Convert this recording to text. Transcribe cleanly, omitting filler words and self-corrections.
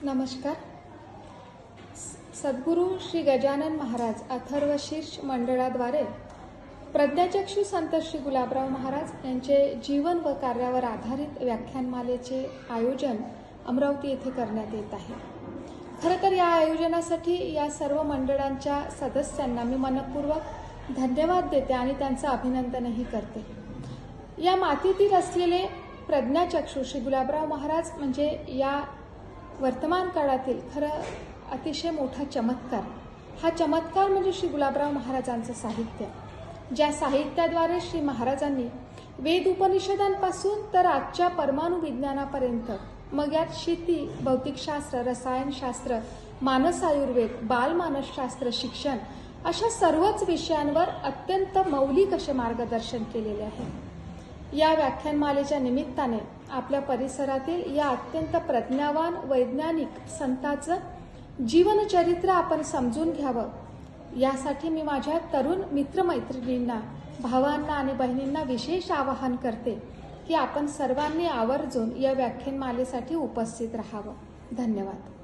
नमस्कार. सद्गुरू श्री गजानन महाराज अथर्वशीर्ष मंडळाद्वारे प्रज्ञाचक्षु संत श्री गुलाबराव महाराज यांचे जीवन व कार्यावर आधारित व्याख्यानमालेचे आयोजन अमरावती येथे करण्यात येत आहे. खरं तर या आयोजनासाठी या सर्व मंडळांच्या सदस्यांना मी मनपूर्वक धन्यवाद देते आणि त्यांचं अभिनंदनही करते. या मातीतील असलेले प्रज्ञाचक्षु श्री गुलाबराव महाराज म्हणजे या वर्तमान काळातील खरं अतिशय मोठा चमत्कार. हा चमत्कार म्हणजे श्री गुलाबराव महाराजांचं साहित्य, ज्या साहित्याद्वारे श्री महाराजांनी वेद उपनिषदांपासून तर आजच्या परमाणु विज्ञानापर्यंत, मग यात शेती, भौतिकशास्त्र, रसायनशास्त्र, मानस आयुर्वेद, बालमानसशास्त्र, शिक्षण अशा सर्वच विषयांवर अत्यंत मौलिक असे मार्गदर्शन केलेले आहे. या व्याख्यानमालेच्या निमित्ताने आपल्या परिसरातील या अत्यंत प्रज्ञावान वैज्ञानिक संतांचं जीवनचरित्र आपण समजून घ्यावं, यासाठी मी माझ्या तरुण मित्रमैत्रिणींना, भावांना आणि बहिणींना विशेष आवाहन करते की आपण सर्वांनी आवर्जून या व्याख्यानमालेसाठी उपस्थित राहावं. धन्यवाद.